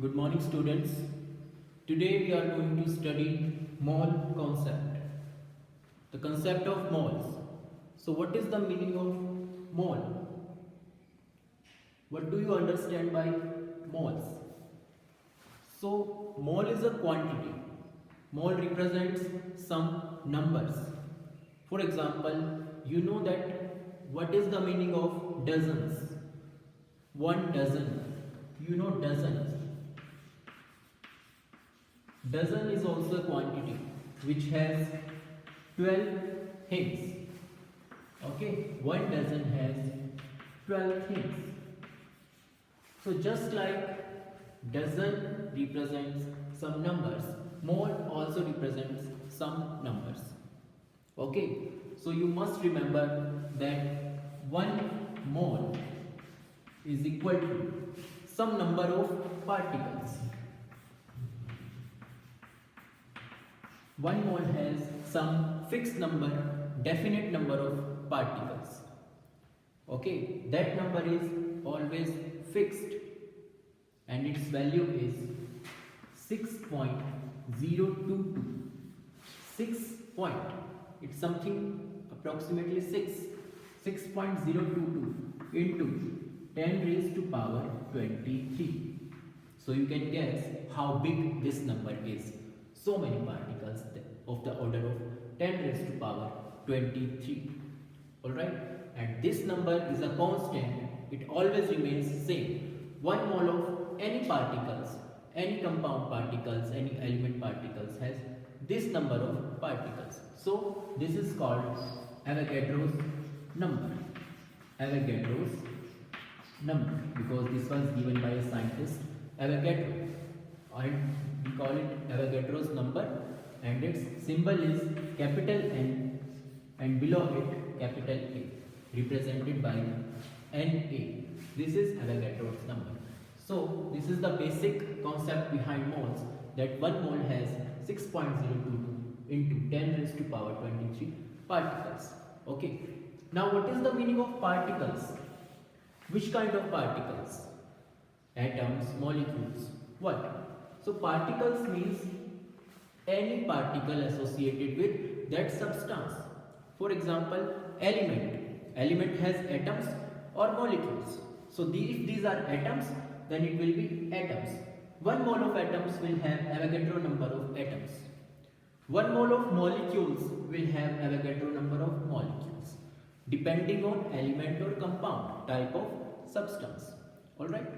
Good morning, students. Today we are going to study mole concept. The concept of moles. So what is the meaning of mole? What do you understand by moles? So mole is a quantity. Mole represents some numbers. For example, you know that what is the meaning of dozens? One dozen. You know dozens. Dozen is also a quantity which has 12 things. Okay, one dozen has 12 things. So just like dozen represents some numbers, mole also represents some numbers. Okay, so you must remember that one mole is equal to some number of particles. One mole has some fixed number, definite number of particles. Okay, that number is always fixed and its value is 6.022. 6 point, it's something approximately 6.022 into 10 raised to power 23. So you can guess how big this number is. So many particles of the order of 10 raised to power 23. Alright, and this number is a constant. It always remains same. One mole of any particles, any compound particles, any element particles has this number of particles. So this is called Avogadro's number. Avogadro's number, because this was given by a scientist Avogadro, and we call it Avogadro's number, and its symbol is capital N and below it capital A, represented by Na. This is Avogadro's number. So this is the basic concept behind moles, that one mole has 6.022 into 10 raised to power 23 particles. Okay. Now what is the meaning of particles? Which kind of particles? Atoms, molecules. What? So particles means any particle associated with that substance. For example, element. Element has atoms or molecules. So if these are atoms, then it will be atoms. One mole of atoms will have Avogadro number of atoms. One mole of molecules will have Avogadro number of molecules, depending on element or compound, type of substance. Alright?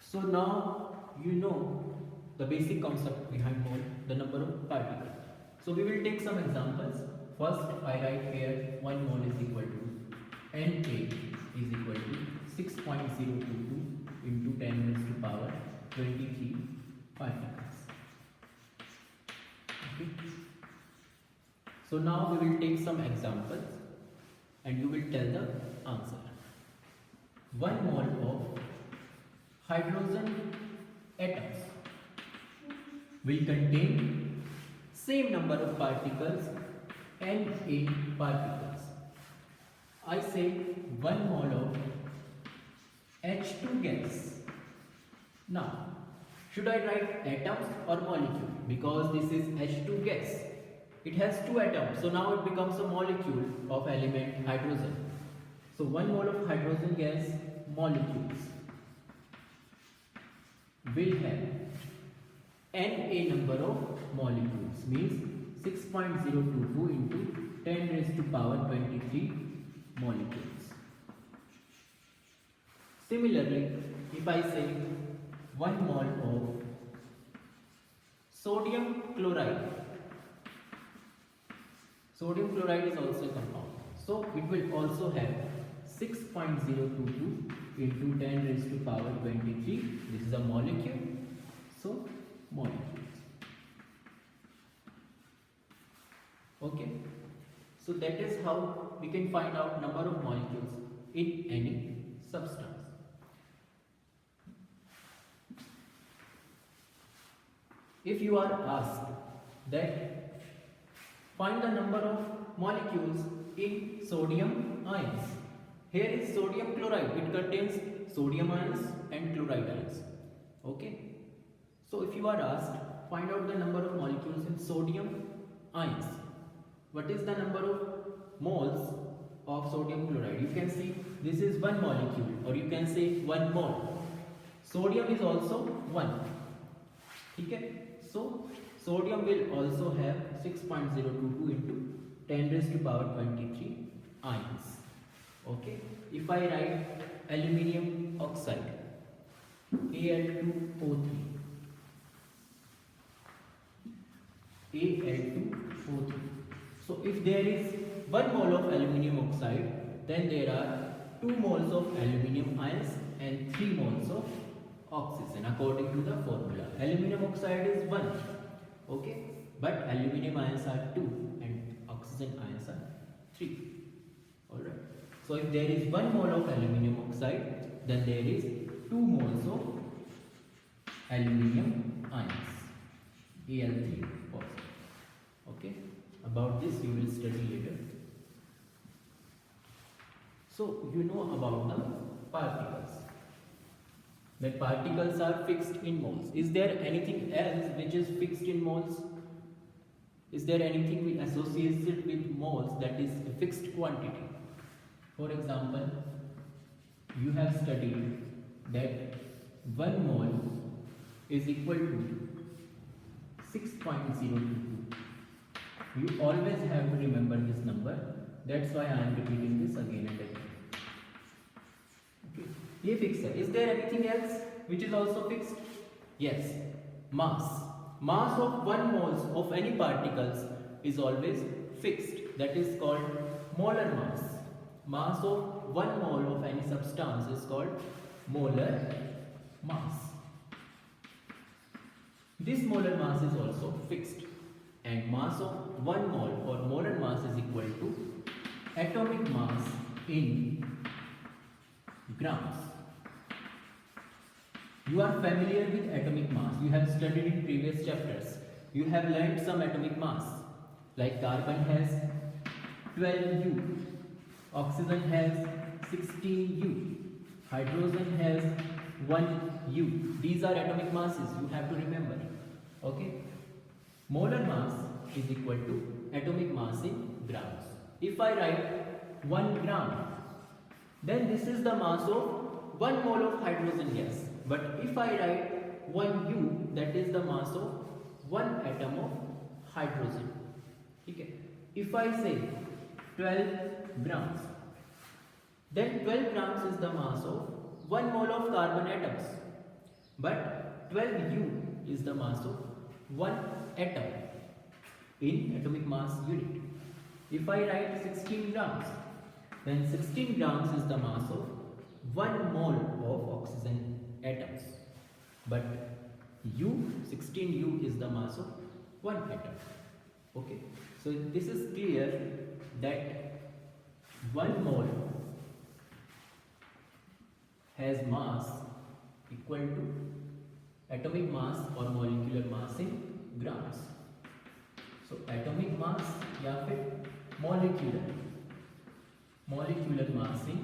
So now you know the basic concept behind mole, the number of particles. So we will take some examples. First, I write here one mole is equal to Na is equal to 6.022 into 10 raised to power 23 particles. Okay. So now we will take some examples and you will tell the answer. One mole of hydrogen atoms will contain same number of particles, Na particles. I say one mole of H2 gas. Now, should I write atoms or molecule? Because this is H2 gas. It has two atoms, so now it becomes a molecule of element hydrogen. So one mole of hydrogen gas molecules will have Na number of molecules, means 6.022 into 10 raised to power 23 molecules. Similarly, if I say one mole of sodium chloride is also a compound, so it will also have 6.022 into 10 raised to power 23. This is a molecule, so molecules. Okay, so that is how we can find out number of molecules in any substance. If you are asked that find the number of molecules in sodium ions, Here is sodium chloride. It contains sodium ions and chloride ions. Okay. So if you are asked, find out the number of molecules in sodium ions. What is the number of moles of sodium chloride? You can see this is one molecule, or you can say 1 mole. Sodium is also 1. Okay. So sodium will also have 6.022 into 10 raised to power 23 ions. Okay. If I write aluminium oxide, Al2O3, Al2O3. So if there is 1 mole of aluminium oxide, then there are 2 moles of aluminium ions and 3 moles of oxygen according to the formula. Aluminium oxide is 1, okay, but aluminium ions are 2 and oxygen ions are 3. Alright. So if there is 1 mole of aluminium oxide, then there is 2 moles of aluminium ions, Al3 positive. Okay. About this you will study later. So you know about the particles. That particles are fixed in moles. Is there anything else which is fixed in moles? Is there anything associated with moles that is a fixed quantity? For example, you have studied that 1 mole is equal to 6.022. You always have to remember this number. That's why I am repeating this again and again. Okay. ये fixed है. Is there anything else which is also fixed? Yes. Mass. Mass of 1 moles of any particles is always fixed. That is called molar mass. Mass of 1 mole of any substance is called molar mass. This molar mass is also fixed, and mass of 1 mole or molar mass is equal to atomic mass in grams. You are familiar with atomic mass. You have studied in previous chapters. You have learned some atomic mass, like carbon has 12U, oxygen has 16U, hydrogen has 1U. These are atomic masses, you have to remember. Okay. Molar mass is equal to atomic mass in grams. If I write 1 gram, then this is the mass of 1 mole of hydrogen gas. But if I write 1U, that is the mass of 1 atom of hydrogen. Okay. If I say 12 grams, then 12 grams is the mass of 1 mole of carbon atoms. But 12U is the mass of 1 atom in atomic mass unit. If I write 16 grams, then 16 grams is the mass of 1 mole of oxygen atoms. But U, 16U is the mass of 1 atom. Okay. So this is clear that 1 mole has mass equal to atomic mass or molecular mass in grams. So atomic mass या फिर molecular mass in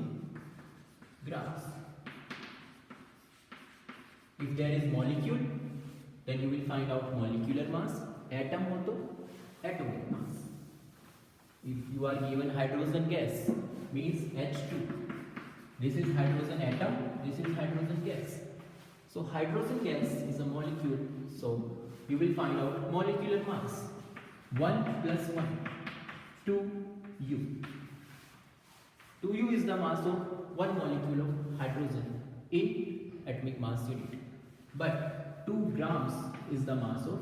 grams. If there is molecule, then you will find out molecular mass. Atom हो तो atomic mass. If you are given hydrogen gas, means H2. This is hydrogen atom, this is hydrogen gas. So hydrogen gas is a molecule, so you will find out molecular mass. 1 plus 1, 2U. 2U is the mass of 1 molecule of hydrogen in atomic mass unit. But 2 grams is the mass of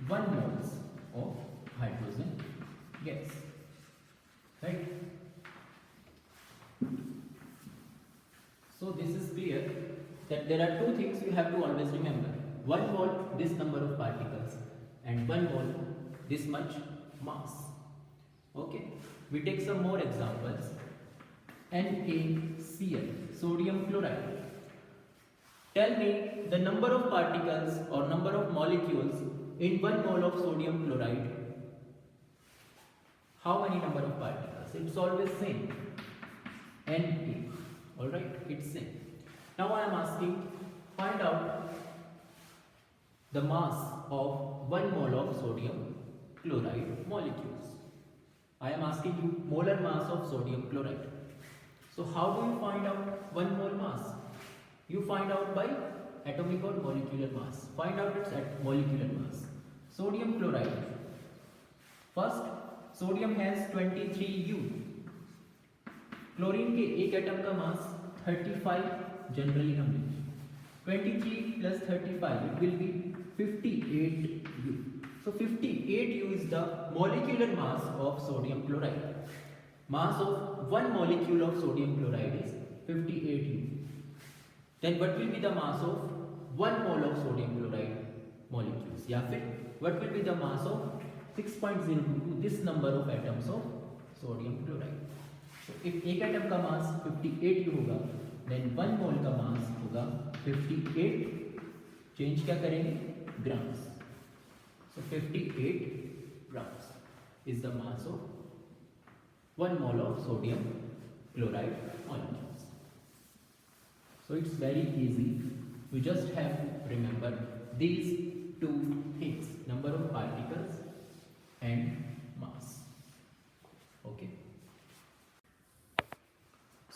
1 moles of hydrogen gas. Right? So this is clear that there are 2 things you have to always remember. 1 mole, this number of particles, and 1 mole, this much mass. Okay. We take some more examples. NaCl, sodium chloride. Tell me the number of particles or number of molecules in 1 mole of sodium chloride. How many number of particles? It's always same. Na. Alright, it's same. Now I am asking, find out the mass of 1 mole of sodium chloride molecules. I am asking you molar mass of sodium chloride. So how do you find out 1 mole mass? You find out by atomic or molecular mass. Find out its molecular mass. Sodium chloride. First, sodium has 23U. Chlorine के एक atom का मास 35 generally हम लेंगे. 23 plus 35 it will be 58U. So 58U is the molecular mass of sodium chloride. Mass of one molecule of sodium chloride is 58U. Then what will be the mass of 1 mole of sodium chloride molecules? या फिर what will be the mass of 6.02 this number of atoms of sodium chloride? So if एक atom का मास 58U होगा, then 1 मोल का मास होगा 58, change क्या करेंगे, grams. So 58 grams is the mass of 1 mole of sodium chloride molecules. So it's very easy. You just have to remember these two things: number of particles and mass. Okay.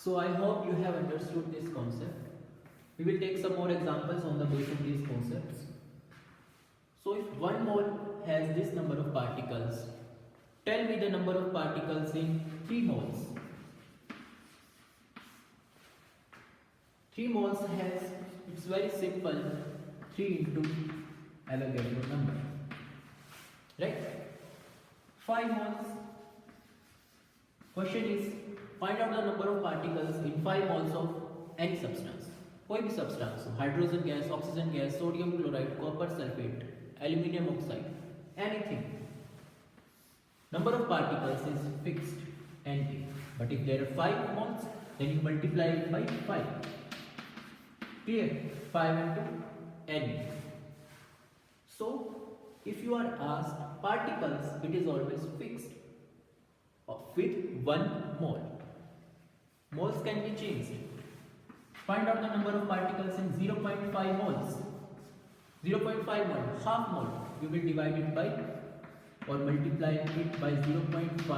So I hope you have understood this concept. We will take some more examples on the basis of these concepts. So if 1 mole has this number of particles, tell me the number of particles in 3 moles. 3 moles has, it's very simple, 3 into Avogadro number, right? 5 moles. Question is, find out the number of particles in 5 moles of any substance. कोई भी substance, hydrogen gas, oxygen gas, sodium chloride, copper sulfate, aluminum oxide, anything. Number of particles is fixed, Na. But if there are 5 moles, then you multiply it by 5. Clear? 5 into Na. So, if you are asked particles, it is always fixed with 1 mole. Moles can be changed. Find out the number of particles in 0.5 moles. 0.5 mole, half mole. You will divide it by or multiply it by 0.5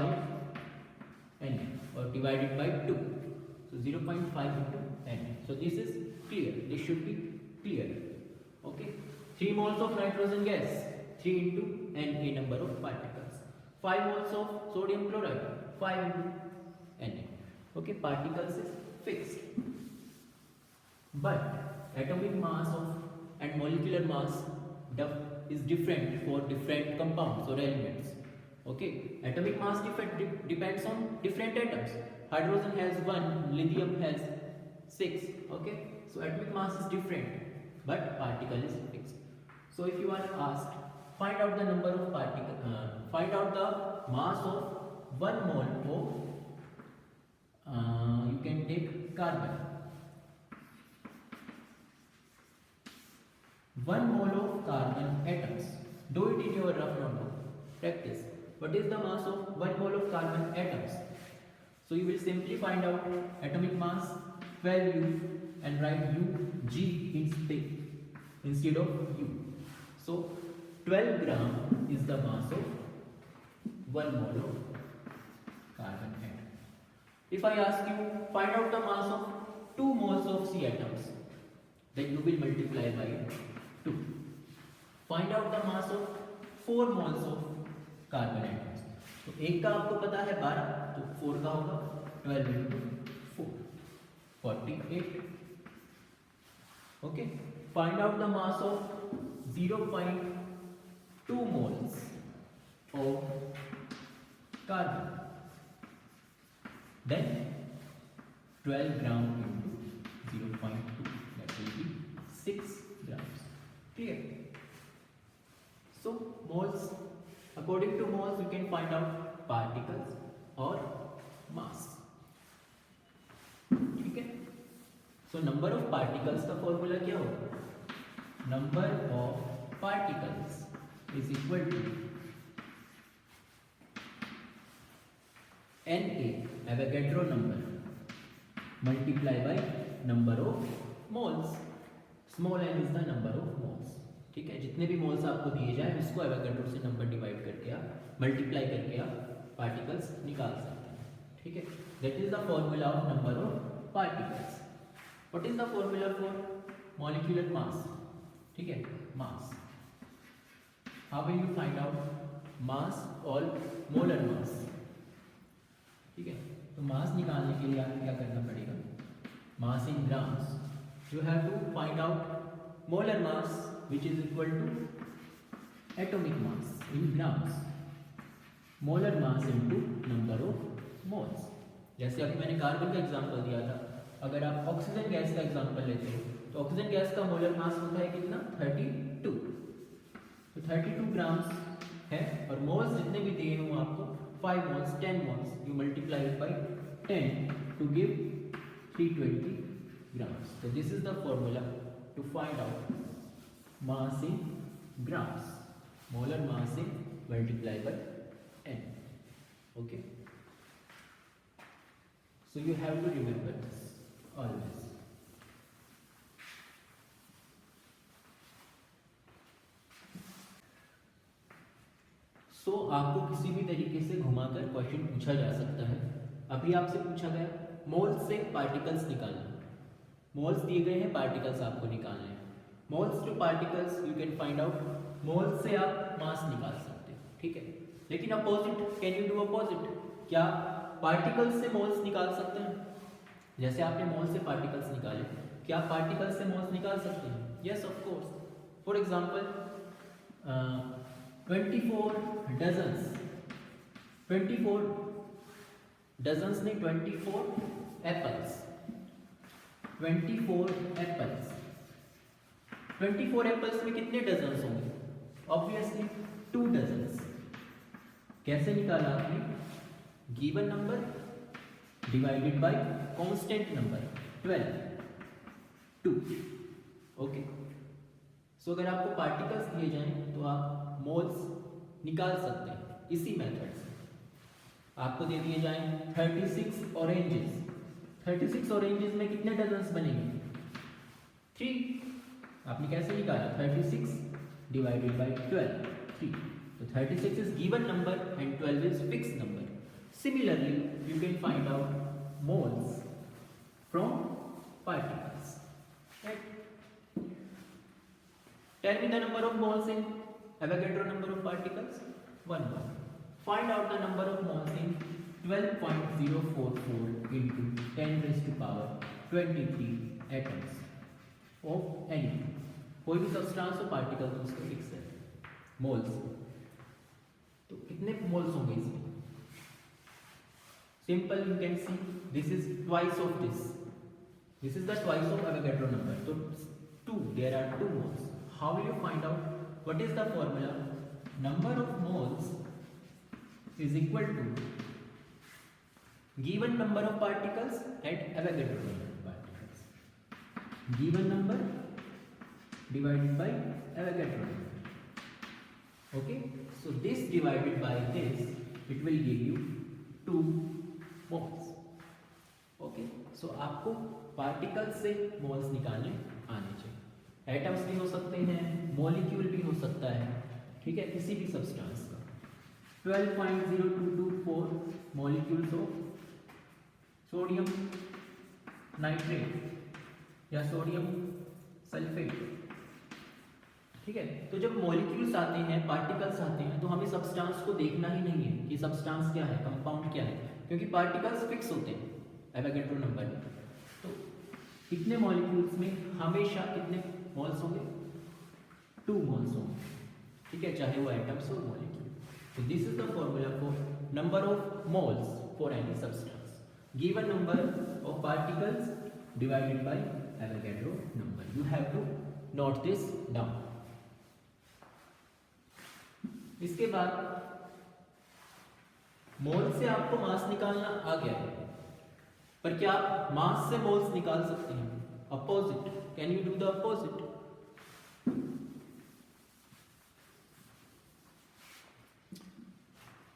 Na or divide it by 2. So 0.5 into Na. So this is clear. This should be clear. Okay. 3 moles of nitrogen gas. 3 into Na number of particles. 5 moles of sodium chloride. 5 into Na. Okay, particles is fixed, but atomic mass of and molecular mass is different for different compounds or elements. Okay, atomic mass depends on different atoms. Hydrogen has 1, lithium has 6. Okay, so atomic mass is different, but particle is fixed. So if you are asked, find out the number of find out the mass of 1 mole of you can take carbon. 1 mole of carbon atoms. Do it in your rough notebook. Practice. What is the mass of 1 mole of carbon atoms? So you will simply find out atomic mass 12U and write UG instead of U. So 12 gram is the mass of 1 mole of carbon atom. If I ask you, find out the mass of 2 moles of C atoms, then you will multiply by 2. Find out the mass of 4 moles of carbon atoms. तो एक का आपको पता है 12, तो 4 का होगा 12 into 4, 48. Okay. Find out the mass of 0.2 moles of carbon. Then 12 gram into 0.2, that will be 6 grams. Clear? So moles, according to moles you can find out particles or mass. ठीक है? So number of particles का formula क्या होगा? Number of particles is equal to Na, Avogadro number, multiply by number of moles. Small n is the number of moles. ठीक है, जितने भी moles आपको दिए जाए उसको एवोगैड्रो से नंबर डिवाइड करके आप मल्टीप्लाई करके आप पार्टिकल्स निकाल सकते हैं। ठीक है, that is the formula of number of particles. What is the formula for molecular mass? ठीक है, mass. How will you find out mass और मोलर मास? ठीक है, तो मास निकालने के लिए आपको क्या करना पड़ेगा? Mass in grams. You have to find out molar mass which is equal to atomic mass in grams, molar mass into number of moles। जैसे अभी मैंने कार्बन का एग्जांपल दिया था, अगर आप ऑक्सीजन गैस का एग्जांपल लेते हो तो ऑक्सीजन गैस का मोलर मास होता है कितना? 32। तो 32 ग्राम्स है, और मोल्स जितने भी दिए हों आपको 5 moles 10 moles, you multiply it by 10 to give 320 grams. तो this is the formula to find out mass in grams, molar mass in multiply by n। okay, so you have to remember this always। so आपको किसी भी तरीके से घुमाकर question पूछा जा सकता है। अभी आपसे पूछा गया मोल्स से पार्टिकल्स निकालना, मोल्स दिए गए हैं, पार्टिकल्स आपको निकालने हैं। Moles two particles you can find out, moles से आप मास निकाल सकते हैं। ठीक है, लेकिन opposite, can you do opposite? क्या पार्टिकल्स से मोल्स निकाल सकते हैं? जैसे आपने मोल से पार्टिकल्स निकाले, क्या पार्टिकल्स से मोल्स निकाल सकते हैं? Yes of course. For example 24 dozens, 24 dozens नहीं 24 एप्पल्स, 24 एप्पल्स, 24 एप्पल्स में कितने डजन्स होंगे? Obviously 2 dozens. कैसे निकाला आपने? Given number divided by constant number 12, 2। Okay, so अगर आपको पार्टिकल्स दिए जाएं तो आप मोल्स निकाल सकते हैं इसी मेथड से। आपको दे दिए जाएं 36 ऑरेंजेस, 36 ऑरेंजेस में कितने डजन्स बनेंगे? 3। आपने कैसे निकाला? 36 डिवाइडेड बाय 12, 3। तो 36 is given number and 12 is fixed number. Similarly you can find out moles from particles. Tell me the number of moles in Avogadro number of particles 1 1। Find out the number of moles in 12.044 into 10 raised to power 23 atoms of any. कोई भी substance और particle तो उसका fix है moles. तो कितने moles होंगे इसमें? Simple, you can see this is twice of this, this is the twice of Avogadro number. तो 2, there are 2 moles. How will you find out? What is the formula? Number of moles is equal to given number of particles at Avogadro number. given number divided by Avogadro number। okay, so this divided by this, it will give you 2 moles। okay, so आपको particles से moles निकालने आने चाहिए। Atoms भी हो सकते हैं, molecule भी हो सकता है। ठीक है, किसी भी सब्सटेंस का 12.0224 मॉलिक्यूल्स ऑफ सोडियम नाइट्रेट या सोडियम सल्फेट। ठीक है, तो जब मॉलिक्यूल्स आते हैं, पार्टिकल्स आते हैं, तो हमें सब्सटेंस को देखना ही नहीं है कि सब्सटेंस क्या है, कंपाउंड क्या है, क्योंकि पार्टिकल्स फिक्स होते हैं एवोगैड्रो नंबर में। तो कितने मॉलिक्यूल्स में हमेशा कितने मोल्स होंगे? 2 मोल्स होंगे। ठीक है, चाहे वो एटम्स हो मॉलिक्यूल। तो this is the formula for number of moles for any substance, given number of particles divided by Avogadro number। you have to note this down। इसके बाद मोल से आपको मास निकालना आ गया है, पर क्या आप मास से मोल्स निकाल सकते हैं? Opposite, can you do the opposite?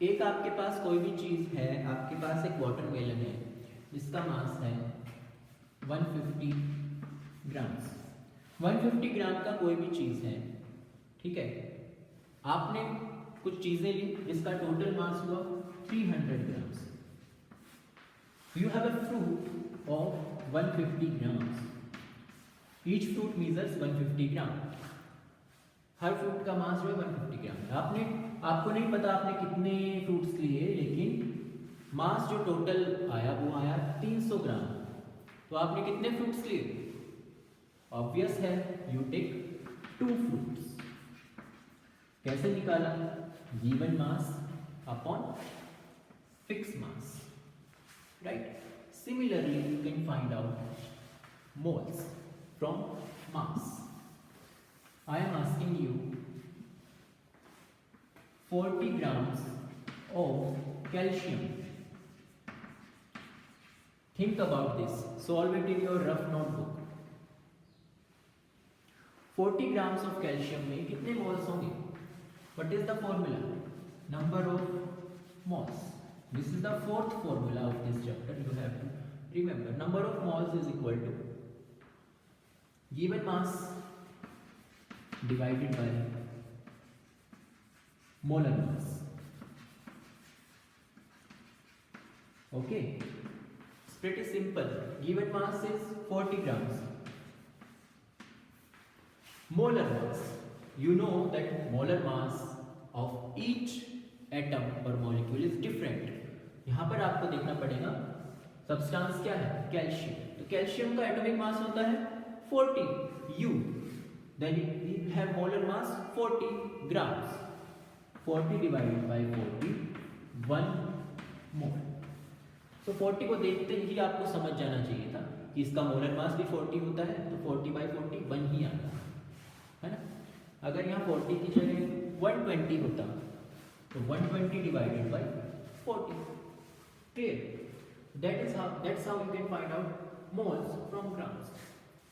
एक आपके पास कोई भी चीज है, आपके पास एक वाटरमेलन है जिसका मास है 150 ग्राम्स। 150 ग्राम का कोई भी चीज़ है, ठीक है, आपने कुछ चीज़ें ली जिसका टोटल मास हुआ 300 grams. You have a fruit of 150 grams. Each fruit measures 150 gram. Her fruit का मास जो है 150 ग्राम है। आपको नहीं पता आपने कितने फ्रूट्स लिए, लेकिन मास जो टोटल आया वो आया 300 ग्राम। तो आपने कितने फ्रूट्स लिए? ऑब्वियस है, यू टेक 2 फ्रूट्स। कैसे निकाला? Given mass upon fix mass, right? Similarly you can find out moles from mass. I am asking you 40 grams of calcium. Think about this. Solve it in your rough notebook. 40 grams of calcium में कितने moles होंगे? What is the formula? Number of moles. This is the fourth formula of this chapter. You have to remember. Number of moles is equal to given mass divided by molar mass. Okay, it's pretty simple. Given mass is 40 grams. Molar mass, you know that molar mass of each atom or molecule is different. यहाँ पर आपको देखना पड़ेगा substance क्या है? Calcium. तो calcium का atomic mass होता है 40 U, then it have molar mass 40 grams. 40 divided by 40, 1 mole. So 40 को देखते ही आपको समझ जाना चाहिए था कि इसका मोलर मास भी 40 होता है, तो 40 by 40 1 ही आता है ना? अगर यहाँ 40 की जगह 120 होता तो 120 divided by 40. Clear? That's how you can find out moles from grams.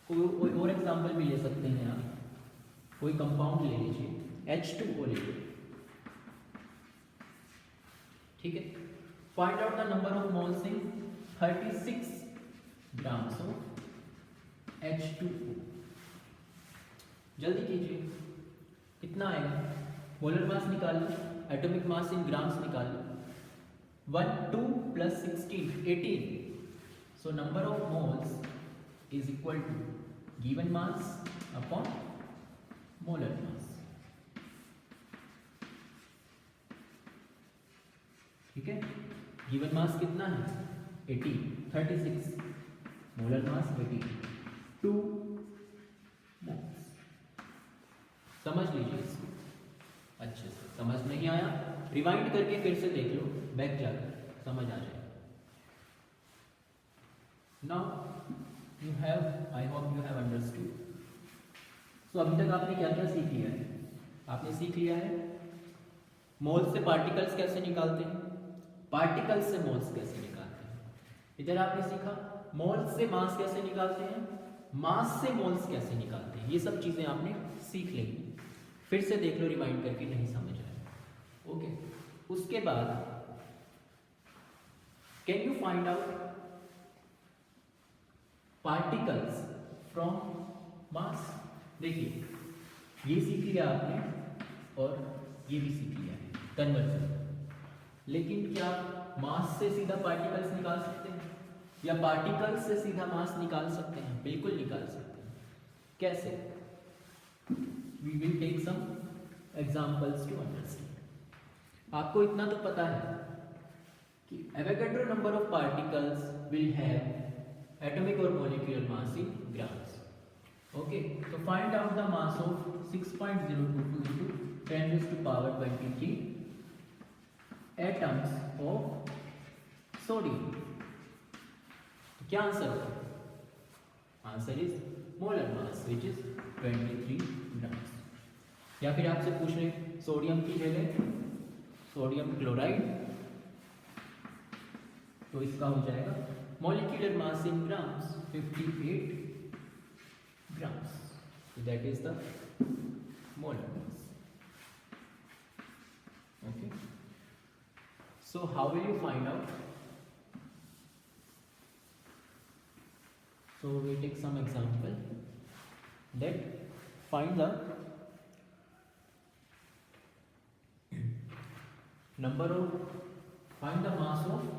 कोई और एग्जाम्पल भी ले सकते हैं आप। कोई कंपाउंड ले लीजिए, H2O ले लीजिए, ठीक है। Find out the number of moles in 36 grams of H2O। जल्दी कीजिए, कितना आएगा? मोलर मास निकाल लो, एटॉमिक मास इन ग्राम्स निकाल लो। 1 2 plus 16 18। So number of moles is equal to given mass upon molar mass, ठीक है। गिवन मास कितना है? 18, 36, मोलर मास 18, 2 मोल्स। समझ लीजिए इसको अच्छे से। समझ नहीं आया रिवाइंड करके फिर से देख लो, बैक जाकर समझ आ जाएगा। Now you have, I hope you have understood. So अभी तक आपने क्या क्या सीख लिया है? आपने सीख लिया है मोल्स से पार्टिकल्स कैसे निकालते हैं, पार्टिकल्स से मोल्स कैसे निकालते हैं। इधर आपने सीखा मोल्स से मास कैसे निकालते हैं, मास से मोल्स कैसे निकालते हैं। ये सब चीजें आपने सीख ली। फिर से देख लो रिवाइंड करके, नहीं समझ आया। ओके, उसके बाद can you find out particles from mass. देखिए ये सीख लिया आपने और ये भी सीख लिया है कन्वर्जन, लेकिन क्या मास से सीधा पार्टिकल्स निकाल सकते हैं या पार्टिकल्स से सीधा मास निकाल सकते हैं? बिल्कुल निकाल सकते हैं। कैसे? We will take some examples to understand. आपको इतना तो पता है कि Avogadro number of particles will have atomic or molecular mass in grams. Okay, so find out the mass of 6.022 into 10 raised to power 23 atoms of sodium. क्या answer होगा? Answer is molar mass which is 23 grams. या फिर आपसे पूछ रहे sodium की जगह sodium chloride, तो इसका हो जाएगा molecular mass in grams 58 grams. So that is the molar mass. Okay. So how will you find out? So we take some example that find the number of find the mass of